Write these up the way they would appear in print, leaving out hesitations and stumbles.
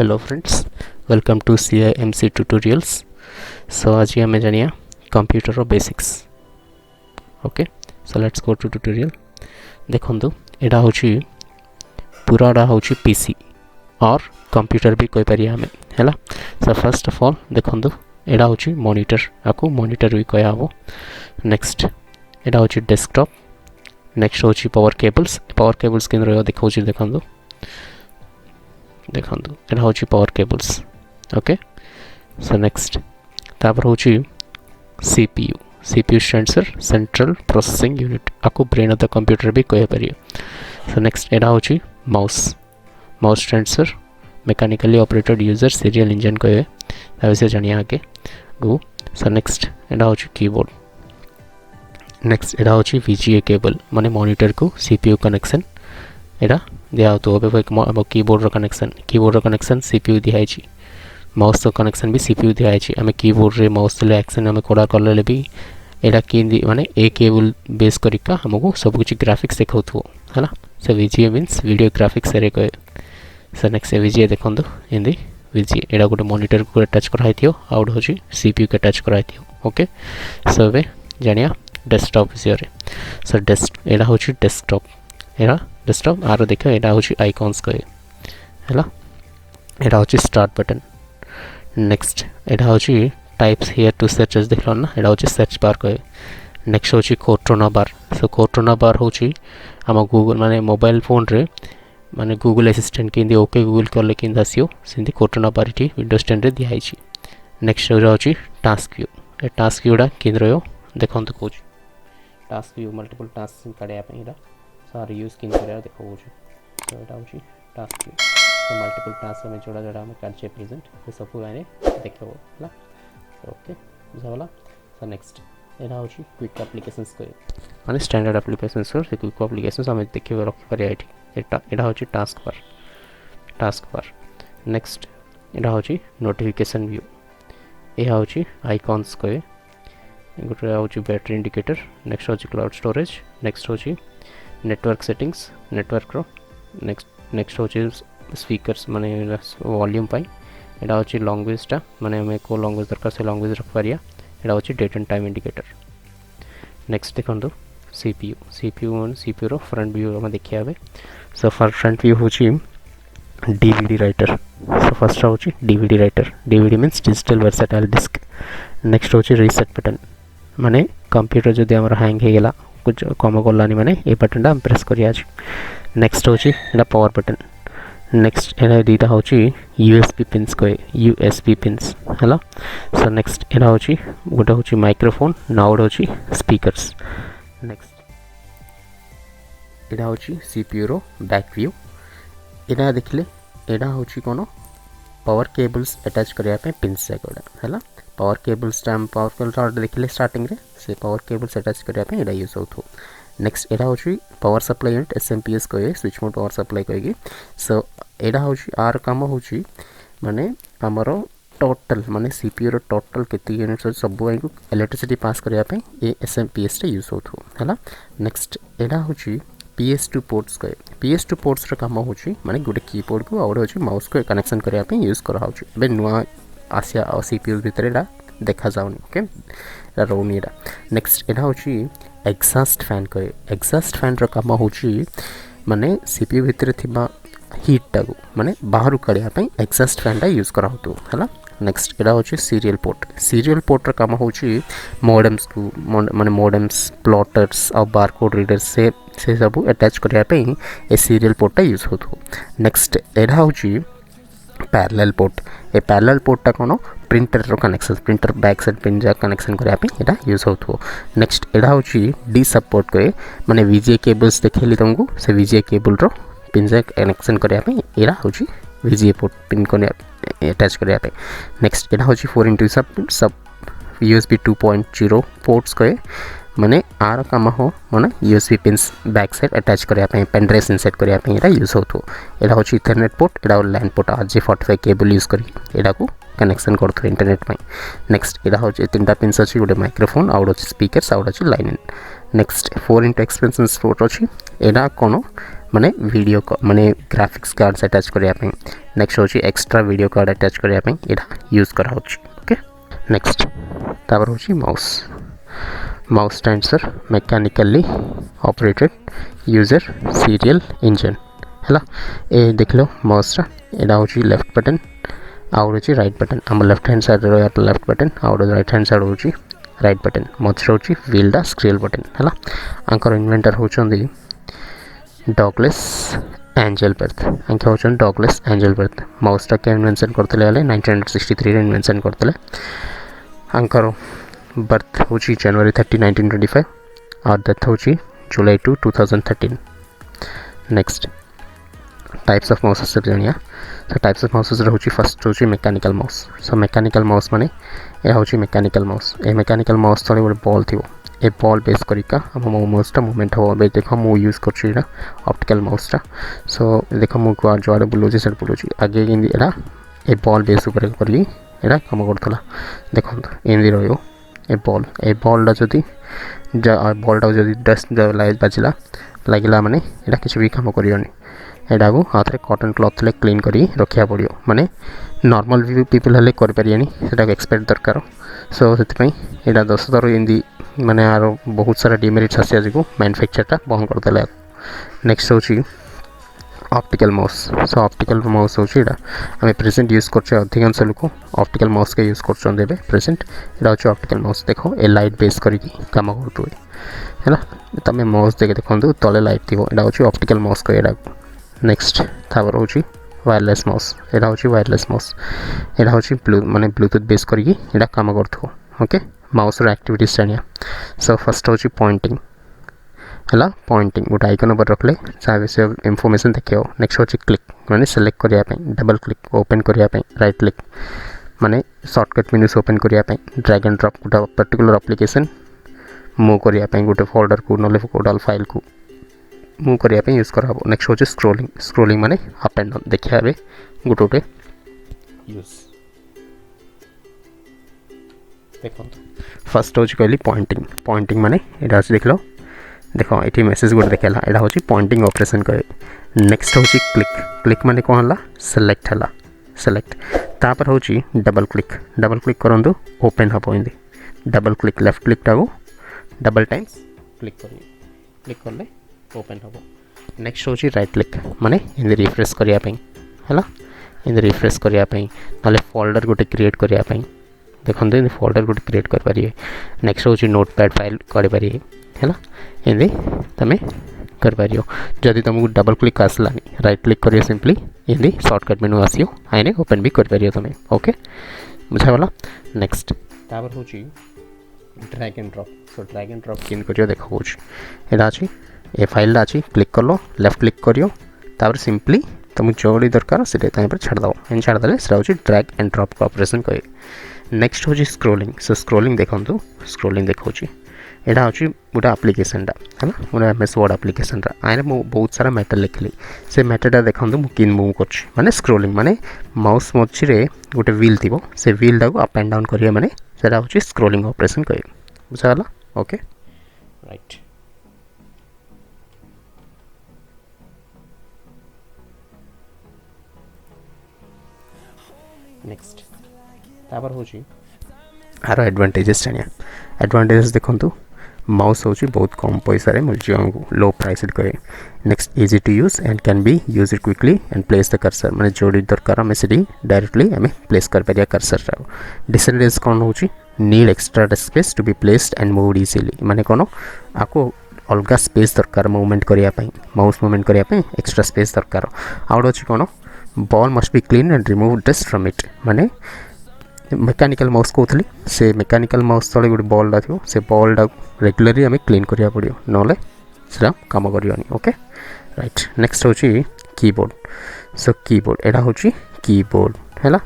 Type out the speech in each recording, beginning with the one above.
Hello friends, welcome to CIMC tutorials. So आज ही हमें जानिया कंप्यूटर रो basics. Okay, so let's go to tutorial. देखंतु एडा होची पुराडा होची पीसी और कंप्यूटर भी कोई परिया हमें हैला. So first of all देखंतु एडा होची मॉनिटर, आको मॉनिटर भी कोया हो. नेक्स्ट एडा होची डेस्कटॉप. नेक्स्ट होची पावर केबल्स केन रयो देखौची देखंतु देखंतु एटा होची power cables. Okay, so next तापर होची CPU stands for central processing unit, आको ब्रेन ऑफ द कंप्यूटर भी कह परियो. सो नेक्स्ट एटा होची mouse stands for mechanically operated user serial engine कहे तासे जानिया आगे गो. सो नेक्स्ट एटा होची कीबोर्ड. नेक्स्ट एटा होची VGA केबल माने मॉनिटर को सीपीयू कनेक्शन एटा दिया तो अब कीबोर्ड रो कनेक्शन सीपीयू दिया है. माउस रो कनेक्शन भी सीपीयू दिया है. आम कीबोर्ड रे माउस ले एक्शन आम कोडा करले भी एटा की माने ए केबल बेस करिका हमको सब कुछ ग्राफिक्स देखौथो हैला. सो VGA मींस वीडियो ग्राफिक्स रे कहे. सो नेक्स्ट VGA देखंतु इन दी VGA एटा गोटे मॉनिटर को अटैच कराई थियो आउट होची सीपीयू के अटैच कराई थियो. ओके, सो बे जानिया डेस्कटॉप विषय. सो एटा होची डेस्कटॉप आरो देखो एटा होची आइकॉन्स कहे हैला. एटा होची स्टार्ट बटन. नेक्स्ट एटा होची टाइप्स हियर टू सर्च देखलो ना, एटा होची सर्च बार कहे. नेक्स्ट होची कोट्रोना बार. सो कोट्रोना बार होची हम गूगल माने मोबाइल फोन रे माने गूगल असिस्टेंट किंदी ओके गूगल करले किंदा आसियो सिंदी कोट्रोना बार इठी विंडोज 10 रे दिया हिची. नेक्स्ट होची टास्क व्यू. ए टास्क व्यूडा केंद्रयो देखंतु कोच टास्क व्यू मल्टीपल टास्क काढया पे एटा सारे यूज किन करे देखो हो. तो एटा होची टास्क व्यू. तो मल्टीपल टास्क में जोड़ा हम काढचे प्रेजेंट ये सब आने देखो हला. ओके बुझावला. सो नेक्स्ट एटा होची क्विक एप्लीकेशंस को माने स्टैंडर्ड एप्लीकेशंस और क्विक एप्लीकेशंस हम देखियो रख परिया एठी. एटा होची टास्क बार. नेक्स्ट एटा होची नोटिफिकेशन व्यू. एहा होची आइकॉन्स को गोटे होची बैटरी इंडिकेटर. नेक्स्ट होची क्लाउड स्टोरेज. नेक्स्ट होची नेटवर्क सेटिंग्स नेटवर्क रो. नेक्स्ट होची स्पीकर्स माने वॉल्यूम पाई. एटा होची लैंग्वेज टा माने हमें को लैंग्वेज दरकार से लैंग्वेज रख परिया. एटा होची date and time indicator. Next देखंतु सीपीयू रो फ्रंट व्यू हम देखिया बे. सो फ्रंट व्यू होची DVD राइटर. सो फर्स्ट होची DVD writer. DVD means digital versatile disk. Next होची रीसेट बटन माने कंप्यूटर जदि हमर हैंग हे गेला कुछ कम करलानी माने ए बटन टा प्रेस करिया छी. नेक्स्ट होची एटा पावर बटन. नेक्स्ट एटा दीटा होची USB पिन्स को USB पिन्स हला. सो नेक्स्ट एटा होची गोटा होची माइक्रोफोन नाउड होची स्पीकर्स. नेक्स्ट एटा होची CPU रो बैक व्यू. एटा देखले एटा होची कोनो पावर केबल्स अटैच करिया पे पिन्स जाकोडा हला. Power cables time power cable देखले स्टार्टिंग रे से पावर केबल्स अटैच करिया पे एटा यूज होथो. नेक्स्ट एटा होची पावर सप्लाई यूनिट SMPS कहे स्विच मोड पावर सप्लाई कहेगी. सो एटा होची आर काम होची माने हमरो टोटल माने CPU रो टोटल केती यूनिट्स सब को इलेक्ट्रिसिटी पास करिया पे ए SMPS रे यूज होथो हला. नेक्स्ट एटा होची PS2 पोर्ट्स कहे. PS2 पोर्ट्स रो काम होची माने गोटे कीबोर्ड को और होची माउस को कनेक्शन करिया पे यूज करा होची. बे नुआ आसिया और CPU भीतर एटा देखा जाउनी. ओके रोनी एटा. नेक्स्ट एटा होची एग्जॉस्ट फैन कहे. एग्जॉस्ट फैन रो काम होची माने CPU भीतर थिबा हीट टागु माने बाहर काढिया पे एग्जॉस्ट फैन टा यूज करा होतो हला. नेक्स्ट एटा होची सीरियल पोर्ट रो काम होची मॉडेम्स को माने मॉडेम्स प्लॉटर्स और बारकोड रीडर्स से सब अटैच करिया पे ए सीरियल पोर्ट टा यूज होतो. नेक्स्ट एटा होची पैरेलल पोर्ट. ए पैरेलल पोर्ट टा कोनो प्रिंटर रो connection printer back side pin जा कनेक्शन करिया पे एटा यूज होतो. नेक्स्ट एटा होची डी सपोर्ट को माने VGA केबल्स देखैली तुमको से VGA केबल रो पिन जा कनेक्शन करिया पे एटा होची VGA पोर्ट पिन को अटैच करिया पे. नेक्स्ट एटा होची 4x सब USB 2.0 पोर्ट्स को माने आर काम हो माने USB pins back side attach करिया पे पेन ड्राइव इंसर्ट करिया पे एटा यूज होतो. एटा होची इथरनेट पोर्ट. एटा LAN port RJ45 cable use करी एटा को कनेक्शन करथो इंटरनेट पे. नेक्स्ट एटा होची तीनटा पिन्स अछि गोटे माइक्रोफोन आउट अछि स्पीकर्स आउट अछि line in. Next 4x expansion port अछि. एटा कोनो माने वीडियो माने ग्राफिक्स कार्ड्स अटैच करिया पे नेक्स्ट होची एक्स्ट्रा वीडियो कार्ड अटैच करिया पे एटा यूज करा होची ओके नेक्स्ट तापर होची mouse mouse stands for mechanically operated user serial engine हैला ए देख लो माउस रा एटा होची लेफ्ट बटन आउट होची राइट बटन हम लेफ्ट हैंड साइड रो या लेफ्ट बटन आउट राइट हैंड साइड होची राइट बटन मझे होची व्हील दा स्क्रील बटन हैला आंकर इन्वेंटर होचंदी डॉगलेस एंजल बर्थ आंके होचन डॉगलेस एंजल बर्थ माउस टा के इन्वेंशन करतले वाले 1963 रे इन्वेंशन करतले आंकर बर्थ होची जनवरी 30 1925 और डेथ होची जुलाई 2 2013 नेक्स्ट टाइप्स ऑफ माउसेस से जानिया सो टाइप्स ऑफ माउसेस होची फर्स्ट होची mechanical mouse so mechanical mouse माने ए होची मैकेनिकल माउस ए मैकेनिकल माउस तले गोटे बॉल थिबो ए बॉल बेस करिका हम माउस टा मूवमेंट हो बे देखो मु यूज करछि ना ऑप्टिकल माउस टा सो देखो मु को जोआडे बुलोजी सेट बुलोजी आगे इंदी एडा ए बॉल बेस ऊपर करली एडा काम करथला देखो इंदी रहियो ए बॉल टा जदी बॉल टा जदी डस्ट लाइट बाजिला लागिला माने एडा किछ भी काम करियोनी एडा को हाथ रे कॉटन क्लॉथ ले क्लीन करी रखिया पड़ियो माने नॉर्मल व्यू पीपल हले कर परियानी सेटा एक्सपर्ट दरकार सो सेति पई एडा 10 थर इंदी माने आरो बहुत सारा डिमेरिट्स आसी आज को मैन्युफैक्चर टा बंद कर देला नेक्स्ट होची optical mouse so optical mouse होची एडा हमें प्रेजेंट यूज करछे अधिकांश लोक ऑप्टिकल माउस के यूज करछन देबे प्रेजेंट एडा होची ऑप्टिकल माउस देखो ए लाइट बेस करी काम करतुए हैला तमे माउस देखे देखंतु तले लाइट थिबो एडा होची ऑप्टिकल माउस को एडा नेक्स्ट तापर होची वायरलेस माउस एडा होची वायरलेस माउस एडा होची माने ब्लूटूथ बेस करी एडा काम करथो ओके माउस रो एक्टिविटीज जानिया सो फर्स्ट होची पॉइंटिंग हैला पॉइंटिंग गोटे आइकन ऊपर रखले चाहे से इंफॉर्मेशन देखियो नेक्स्ट होची क्लिक माने सिलेक्ट करिया पे डबल क्लिक ओपन करिया पे राइट क्लिक माने शॉर्टकट मेन्यू ओपन करिया पे ड्रैग एंड ड्रॉप गोटे पर्टिकुलर एप्लिकेशन मूव करिया पे गोटे फोल्डर को नले कोडल फाइल को मूव करिया पे यूज करबो नेक्स्ट होची स्क्रॉलिंग स्क्रॉलिंग माने अप एंड डाउन देखिया बे गोटे यूज देखो फर्स्ट होची कहली पॉइंटिंग पॉइंटिंग माने एडा देख लो देखो एठी मेसेज गोटे देखेला एडा होची पॉइंटिंग ऑपरेशन कहे नेक्स्ट होची क्लिक क्लिक माने कोन हला सिलेक्ट हला सिलेक्ट तापर होची डबल क्लिक करंदु ओपन हबो इंदी डबल क्लिक लेफ्ट क्लिक टागो डबल टाइम्स क्लिक करले ओपन हबो नेक्स्ट होची राइट क्लिक माने इंदी रिफ्रेश करिया पई हला इंदी रिफ्रेश करिया पई नाले फोल्डर गोटे क्रिएट करिया पई देखते हैं फोल्डर गोटे क्रिएट कर पारिए नेक्स्ट होची नोटपैड फाइल कर पारिए हैला एंदी तमे कर पारियो जदि तुमको डबल क्लिक आसलानी राइट क्लिक करियो सिंपली एंदी शॉर्टकट मेनू आसियो आइने ओपन भी कर पारियो तमे ओके बुझा वाला नेक्स्ट तापर होची drag and drop so drag and drop किन करियो देखो होची एडा अछि ए फाइल अछि क्लिक करलो लेफ्ट क्लिक करियो तापर सिंपली तुम जोड़ी दरकार से ताई पर छाड़ दो एन छाड़ देले सेटा होची ड्रैग एंड ड्रॉप का ऑपरेशन कहे नेक्स्ट होची स्क्रॉलिंग सो स्क्रॉलिंग देखंतु स्क्रॉलिंग देखोची एडा होची गोटा एप्लिकेशन टा हैला मोर एमएस वर्ड एप्लिकेशन टा आइने मो बहुत सारा मैटर लिखली से मैटर टा देखंतु मु किन मूव करछि माने स्क्रॉलिंग माने माउस मछि रे गोटे व्हील थिबो से व्हील टा को अप एंड डाउन करिया माने सेटा होची स्क्रॉलिंग ऑपरेशन कहे बुझाला ओके राइट नेक्स्ट तापर होची आरो एडवांटेजेस जानिया एडवांटेजेस देखंतु माउस होची बहुत कम पैसा रे मिलची हमको लो प्राइस करे next easy to use and can be use it quickly and place the cursor माने जोड़ी दरकार हम सेडी डायरेक्टली हमें प्लेस कर परिया कर्सर रा डिसएडवांटेज कोन होची need extra space to be placed and moved easily माने कोनो आको अलगा स्पेस दरकार मूवमेंट करिया पई माउस मूवमेंट करिया पई एक्स्ट्रा स्पेस दरकार आउट होची कोनो ball must be clean and remove dust from it माने मेकानिकल माउस कहतली से मेकानिकल माउस तले गोटे बॉल दा थियो से बॉल दा रेगुलरली हमें क्लीन करिया पड़ियो नले सेटा काम करियोनी ओके राइट नेक्स्ट होची कीबोर्ड सो कीबोर्ड एडा होची कीबोर्ड हैला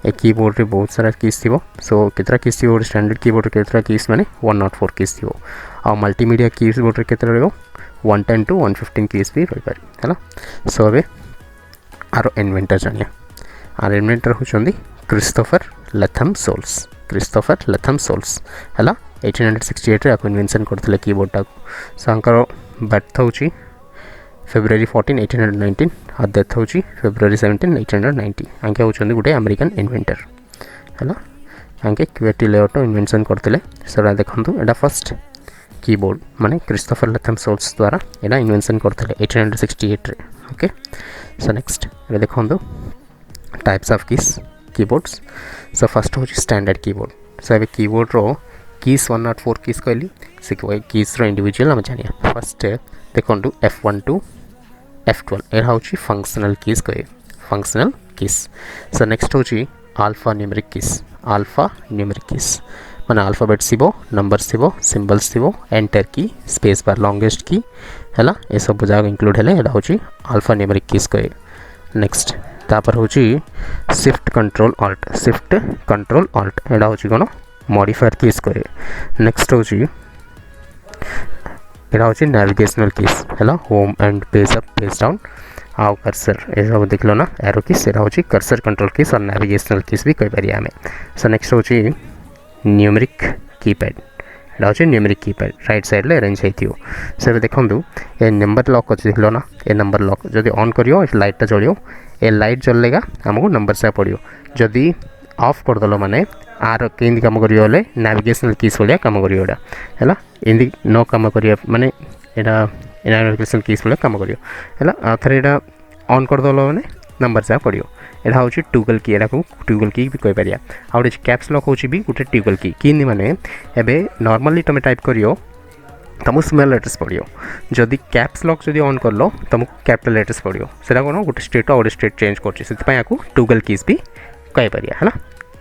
ए कीबोर्ड रे बहुत सारा कीज थिबो सो केतरा कीज थिबो स्टैंडर्ड कीबोर्ड केतरा कीज माने 104 कीज थिबो आ मल्टीमीडिया कीबोर्ड रे केतरा रहबो 110 टू 115 कीज भी रहि पारि हैला सो अबे आरो इन्वेंटर जानिया are inventor होचंदी Christopher Latham souls हैला 1868 रे इन्वेंशन करथिले कीबोर्ड टा सांकर बर्थ होची February 14 1819 और डेथ होची February 17 1890 आंके होचंदी गुटे अमेरिकन इन्वेंटर हला आंके क्यूएटी लेआउट इन्वेंशन करथिले सेरा देखंतु एटा फर्स्ट कीबोर्ड माने क्रिस्टोफर लथम सोल्स द्वारा एटा इन्वेंशन करथिले 1868 रे ओके सो नेक्स्ट ए देखंतु types of keys keyboards so first होची standard keyboard so a keyboard row keys 104 keys कहली से कीज रो इंडिविजुअल हम जानिया फर्स्ट देखंतु F12 F12 एटा होची फंक्शनल कीज कहे फंक्शनल कीज सो नेक्स्ट होची अल्फा न्यूमेरिक कीज माने अल्फाबेट थिबो नंबर्स थिबो सिंबल्स थिबो एंटर की स्पेस बार लॉन्गेस्ट की हला ए सब जाग इंक्लूड हेले एटा होची अल्फा न्यूमेरिक कीज कहे नेक्स्ट तापर होची शिफ्ट कंट्रोल ऑल्ट एटा होची कोन मॉडिफायर कीज कहे नेक्स्ट होची एटा होची नेविगेशनल कीज हला home and page up page down आउ कर्सर ए सब देखलो ना एरो कीज एटा होची कर्सर कंट्रोल कीज और नेविगेशनल कीज भी कहि परिया हमें सो नेक्स्ट होची न्यूमेरिक कीपैड एटा होची न्यूमेरिक कीपैड राइट साइड ले अरेंज हेतियो से देखंतु ए नंबर लॉक अछि देखलो ना ए नंबर लॉक जदी ऑन करियो लाइट ता जलियो ए लाइट जललेगा हमको नंबर से पड़ियो जदी ऑफ कर दलो माने आर केंदी काम करियो होले नेविगेशनल कीज होले काम करियो एटा हैला इंदी नो काम करियो माने एटा नेविगेशनल कीज होले काम करियो हैला आथरे एटा ऑन कर दलो माने नंबर से पड़ियो एटा होची टॉगल की एटा को टॉगल की भी कहि परिया आउट कैप्स लॉक होची भी गुटे टॉगल की किनी माने एबे नॉर्मली तमे टाइप करियो तुम स्मॉल लेटर्स पड़ियो जदि कैप्स लॉक जदि ऑन कर लो तुम कैपिटल लेटर्स पड़ियो सेटा कोन गुटे स्टेट और स्टेट चेंज करछि सेति पय आकु टॉगल कीज भी कहि परिया हैला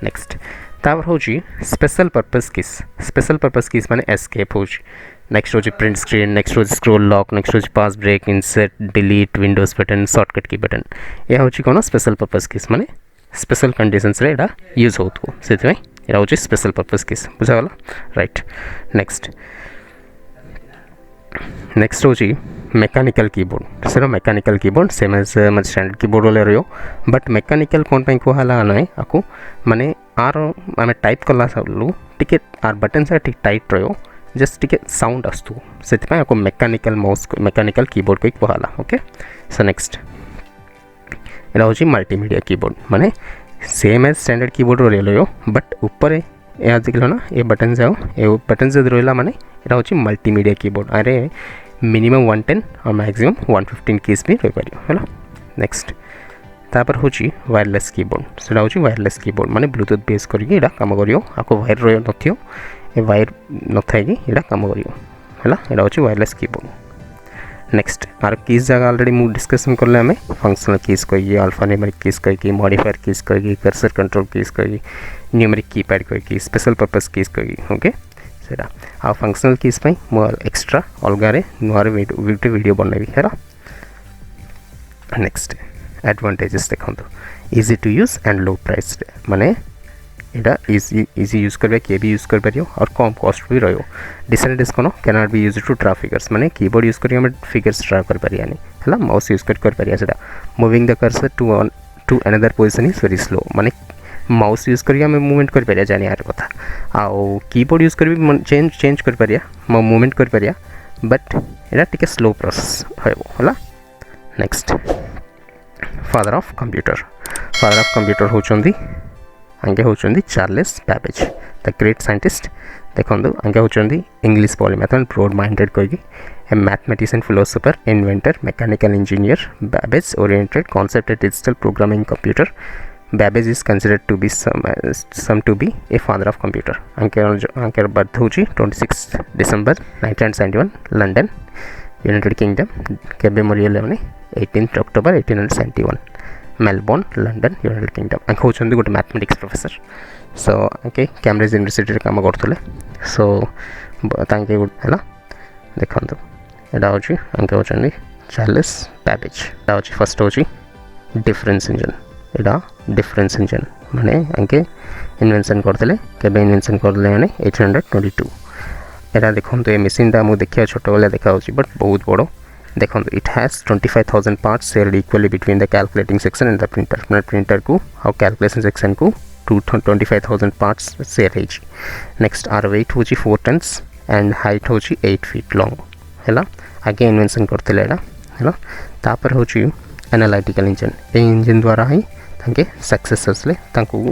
नेक्स्ट तापर होची स्पेशल पर्पस कीज माने एस्केप होची नेक्स्ट होची प्रिंट स्क्रीन नेक्स्ट होची स्क्रॉल लॉक नेक्स्ट होची pause break insert delete Windows button shortcut key button या होची कोन स्पेशल पर्पस कीज माने स्पेशल कंडीशंस रे एटा यूज होतो सेति पय एटा होची स्पेशल पर्पस कीज बुझा गला राइट नेक्स्ट होची मेकानिकल कीबोर्ड सेरो mechanical keyboard same as standard keyboard वाले रहियो बट मेकानिकल कोन पय कोहाला नै आकु माने आर आमे टाइप कला सबलु टिके आर बटन से ठीक टाइट रहियो जस्ट टिके साउंड आस्तु सेति पय आकु मेकानिकल माउस मेकानिकल कीबोर्ड को कोहाला ओके सो नेक्स्ट एटा होची मल्टीमीडिया कीबोर्ड माने सेम एज स्टैंडर्ड कीबोर्ड रो रहियो बट ऊपर ए देखलो ना ए बटन जाओ ए बटन जे रहिला माने एटा होची मल्टीमीडिया कीबोर्ड अरे मिनिमम 110 और मैक्सिमम 115 कीज भी रही पारियो हैला नेक्स्ट तापर होची वायरलेस कीबोर्ड सेटा होची वायरलेस कीबोर्ड माने ब्लूटूथ बेस करके एटा काम करियो आको वायर रहियो नथियो ए वायर नथाय कि एटा काम करियो हैला एटा होची वायरलेस कीबोर्ड नेक्स्ट आर कीज जगह ऑलरेडी मु डिस्कशन करले हमें फंक्शनल कीज कहिए अल्फा न्यूमेरिक कीज कहिए मॉडिफायर कीज कहिए कर्सर कंट्रोल कीज कहिए न्यूमेरिक कीपैड कहिए स्पेशल पर्पस कीज कहिए ओके सेटा आ फंक्शनल कीज पई मो एक्स्ट्रा अलगारे नोर वीडियो बनैबी हेरा नेक्स्ट एडवांटेजेस देखंतु easy to use and low price माने एटा इजी यूज करबे के भी यूज कर परियो और कम कॉस्ट भी रहियो डिसएडवांटेज कोन cannot be used to draw figures माने कीबोर्ड यूज करियो हम फिगर्स ड्रा कर परियानी हला माउस यूज कर परिया सेटा moving the cursor to another position is very slow माने माउस यूज करिया हम मूवमेंट कर परिया जानि यार कथा आ कीबोर्ड यूज कर भी चेंज कर परिया मूवमेंट कर परिया बट एटा टिके स्लो प्रोसेस होयबो हला नेक्स्ट फादर ऑफ कंप्यूटर होचंदी आगे होचंदी Charles Babbage the great scientist देखंदु आगे होचंदी English polymath and broad minded कोई a mathematician philosopher inventor mechanical engineer Babbage oriented concept a digital programming computer Babbage is considered to be some to be a father of computer anker birth hochi 26 December 1971 London United Kingdom kebe memorial mane 18th October 1871 Melbourne London United Kingdom anke hochandi gote mathematics professor so okay Cambridge University re काम करथले so तांके हला देखंतु एटा होची अंके होचनी Charles Babbage एटा होची first होची difference engine माने अंके invention करथले केबे invention करले माने 822 एटा देखंतु ए मशीन ता मु देखिया छोटो वाला देखा होची बट बहुत बड़ो देखंतु it has 25000 parts shared equally between the calculating section and the printer माने प्रिंटर को और कैलकुलेशन सेक्शन को 25000 पार्ट्स शेयर हेची नेक्स्ट आर वेट होची 4 टन्स एंड हाइट होची 8 फीट लॉन्ग हैला आगे इन्वेंशन करथिले एटा है तापर हूँ एनालिटिकल इंजन ए इंजन द्वारा ही तांके सक्सेस आसले तांको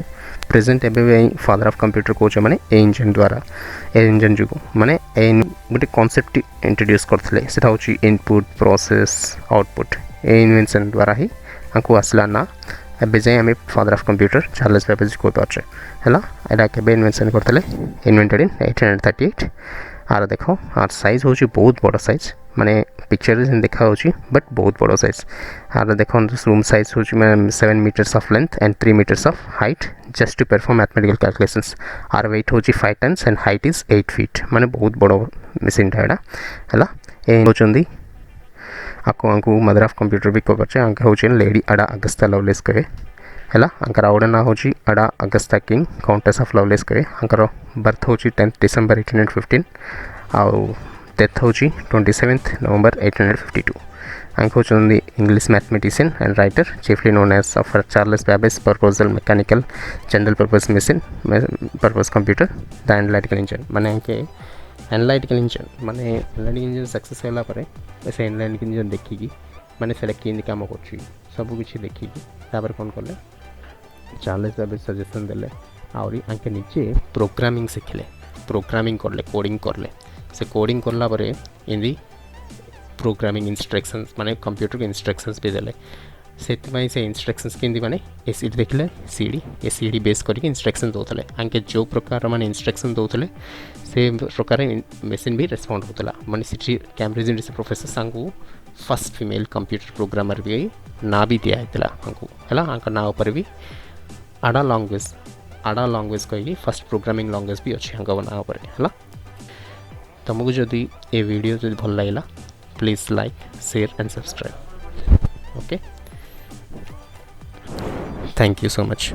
प्रेजेंट एवं फादर ऑफ कंप्यूटर कौच मैंने ए इंजन द्वारा ए इंजन जो माने गोटे कॉन्सेप्ट इंट्रोड्यूस करते से हूँ इनपुट प्रोसेस आउटपुट ए इन्वेंशन द्वारा ही हमको आसला ना एवं जाए आम father of computer Charles Babbage कह पारे है यहाँ के इन्वेंशन करते इन्वेंटेड इन 1838 आर देख आर साइज हूँ बहुत बड़ साइज माने पिक्चर देखा बट बहुत बड़ साइज आर देख रूम साइज हूँ 7 metres of length and 3 metres of height just to perform mathematical calculations आर वेट हूँ 5 tons and height is 8 feet माने बहुत बड़ मेसीन है ये आपको मदर ऑफ कंप्यूटर भी कह पारे हूँ लेडी अडा अगस्ता लवलेस कहे है आंकर आउट ना हूँ Ada Augusta King Countess of Lovelace कहे आंकर बर्थ हूँ 10 डिसेंबर 1815 आउ डेथ हूँ 27 नवंबर 1852 आंक हूँ English mathematician and writer chiefly known as for Charles Babbage proposal mechanical general purpose machine purpose computer the analytical engine माने एनालिटिकल इंजन माने analytical engine success होला परे से एनालिटिकल इंजन देखिकी माने सेटा केंदी काम करछि सब किछि देखिकी तापर कोन करले चार्ल्स बेबेज सजेशन देले आउरी आंके नीचे प्रोग्रामिंग सिखले प्रोग्रामिंग करले कोडिंग करले से कोडिंग करला परे इंदी प्रोग्रामिंग इंस्ट्रक्शंस माने कंप्यूटर के इंस्ट्रक्शंस भी देले से से इंस्ट्रक्शंस केंदी माने ए सीडी देखले सीडी बेस करके इंस्ट्रक्शन दोतले आंके जो प्रकार माने इंस्ट्रक्शन दोतले से प्रकार मशीन भी रेस्पॉन्ड होतला माने सिटी कैम्ब्रिज यूनिवर्सिटी प्रोफेसर सांगू फर्स्ट फीमेल कंप्यूटर प्रोग्रामर भी ना भी दिया है हमको है आंका ना ऊपर भी अडा लैंग्वेज कही फर्स्ट प्रोग्रामिंग लैंग्वेज भी अच्छे आंका ना ऊपर है तुमको जदि ये वीडियो जो भल लगा please like share and subscribe okay thank you so much.